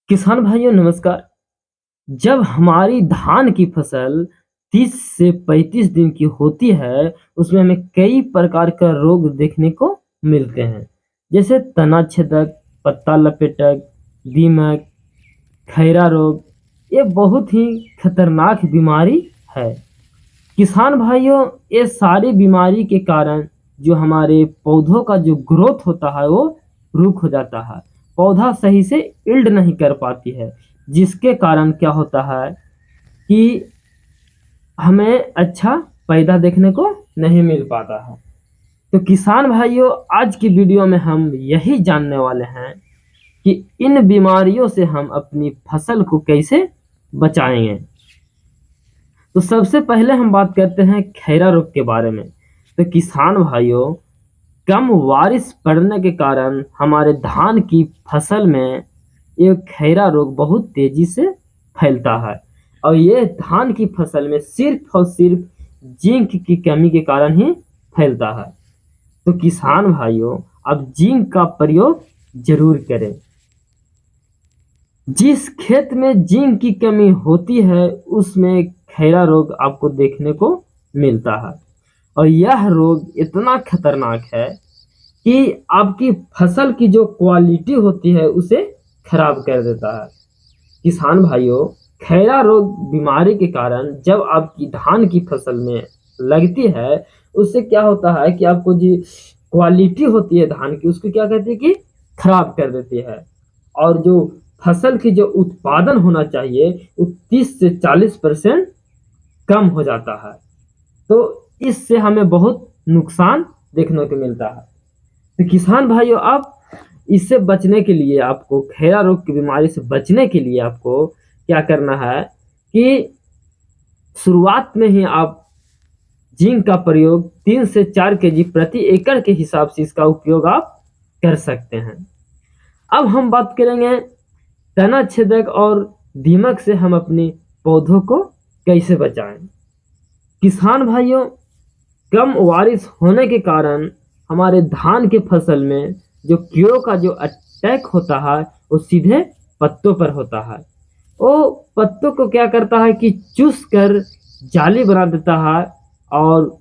किसान भाइयों नमस्कार। जब हमारी धान की फसल 30 से 35 दिन की होती है, उसमें हमें कई प्रकार का रोग देखने को मिलते हैं, जैसे तना छेदक, पत्ता लपेटक, दीमक, खैरा रोग। ये बहुत ही खतरनाक बीमारी है। किसान भाइयों, ये सारी बीमारी के कारण जो हमारे पौधों का जो ग्रोथ होता है वो रुक हो जाता है। पौधा सही से इल्ड नहीं कर पाती है, जिसके कारण क्या होता है कि हमें अच्छा पैदा देखने को नहीं मिल पाता है। तो किसान भाइयों, आज की वीडियो में हम यही जानने वाले हैं कि इन बीमारियों से हम अपनी फसल को कैसे बचाएंगे। तो सबसे पहले हम बात करते हैं खैरा रोग के बारे में। तो किसान भाइयों, कम बारिश पड़ने के कारण हमारे धान की फसल में ये खैरा रोग बहुत तेजी से फैलता है, और ये धान की फसल में सिर्फ और सिर्फ जिंक की कमी के कारण ही फैलता है। तो किसान भाइयों, अब जिंक का प्रयोग जरूर करें। जिस खेत में जिंक की कमी होती है उसमें खैरा रोग आपको देखने को मिलता है, और यह रोग इतना खतरनाक है कि आपकी फसल की जो क्वालिटी होती है उसे खराब कर देता है। किसान भाइयों, खैरा रोग बीमारी के कारण जब आपकी धान की फसल में लगती है, उससे क्या होता है कि आपको जो क्वालिटी होती है धान की, उसको क्या कहती है कि खराब कर देती है, और जो फसल की जो उत्पादन होना चाहिए वो 30 से 40% कम हो जाता है। तो इससे हमें बहुत नुकसान देखने को मिलता है। तो किसान भाइयों, आप इससे बचने के लिए, आपको खैरा रोग की बीमारी से बचने के लिए आपको क्या करना है कि शुरुआत में ही आप जिंक का प्रयोग 3 से 4 केजी प्रति एकड़ के हिसाब से इसका उपयोग आप कर सकते हैं। अब हम बात करेंगे तना छेदक और दीमक से हम अपने पौधों को कैसे बचाएं। किसान भाइयों, कम बारिश होने के कारण हमारे धान के फसल में जो कीड़ों का जो अटैक होता है वो सीधे पत्तों पर होता है। वो पत्तों को क्या करता है कि चूस कर जाली बना देता है, और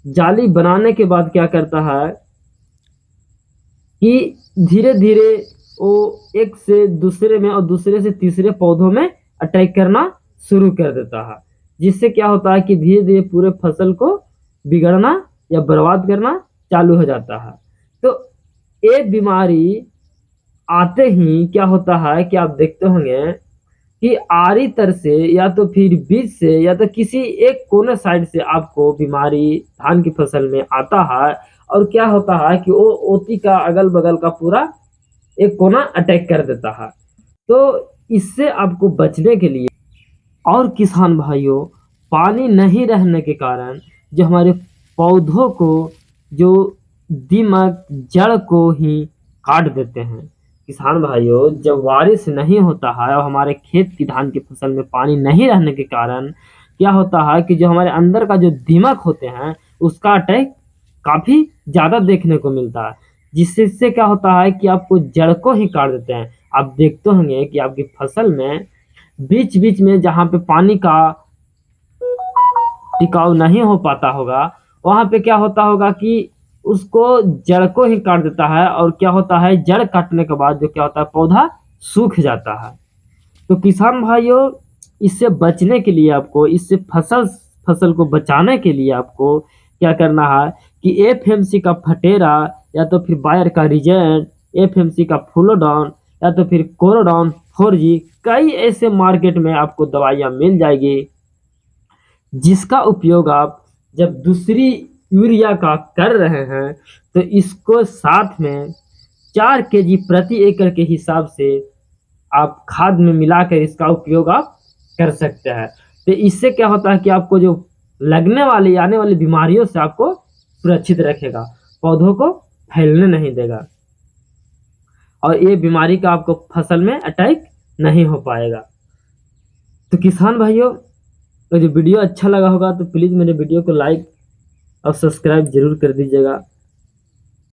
जाली बनाने के बाद क्या करता है कि धीरे धीरे वो एक से दूसरे में और दूसरे से तीसरे पौधों में अटैक करना शुरू कर देता है, जिससे क्या होता है कि धीरे धीरे पूरे फसल को बिगड़ना या बर्बाद करना चालू हो जाता है। तो ये बीमारी आते ही क्या होता है कि आप देखते होंगे कि आरी तर से या तो फिर बीज से या तो किसी एक कोने साइड से आपको बीमारी धान की फसल में आता है, और क्या होता है कि वो ओती का अगल बगल का पूरा एक कोना अटैक कर देता है। तो इससे आपको बचने के लिए, और किसान भाइयों, पानी नहीं रहने के कारण जो हमारे पौधों को जो दीमक जड़ को ही काट देते हैं। किसान भाइयों, जब बारिश नहीं होता है और हमारे खेत की धान की फसल में पानी नहीं रहने के कारण क्या होता है कि जो हमारे अंदर का जो दीमक होते हैं उसका अटैक काफी ज्यादा देखने को मिलता है, जिससे क्या होता है कि आपको जड़ को ही काट देते हैं। आप देखते होंगे कि आपकी फसल में बीच बीच में जहाँ पे पानी का टिकाव नहीं हो पाता होगा, वहां पे क्या होता होगा कि उसको जड़ को ही काट देता है, और क्या होता है जड़ काटने के बाद जो क्या होता है पौधा सूख जाता है। तो किसान भाइयों, इससे बचने के लिए आपको, इससे फसल को बचाने के लिए आपको क्या करना है कि एफएमसी का फटेरा या तो फिर बायर का रिजेंट, एफएमसी का फ्लोडाउन या तो फिर कोरोडाउन 4G, कई ऐसे मार्केट में आपको दवाइयाँ मिल जाएगी, जिसका उपयोग आप जब दूसरी यूरिया का कर रहे हैं तो इसको साथ में 4 केजी प्रति एकड़ के हिसाब से आप खाद में मिलाकर इसका उपयोग आप कर सकते हैं। तो इससे क्या होता है कि आपको जो लगने वाली आने वाली बीमारियों से आपको सुरक्षित रखेगा, पौधों को फैलने नहीं देगा, और ये बीमारी का आपको फसल में अटैक नहीं हो पाएगा। तो किसान भाइयों, अगर वीडियो अच्छा लगा होगा तो प्लीज़ मेरे वीडियो को लाइक और सब्सक्राइब जरूर कर दीजिएगा।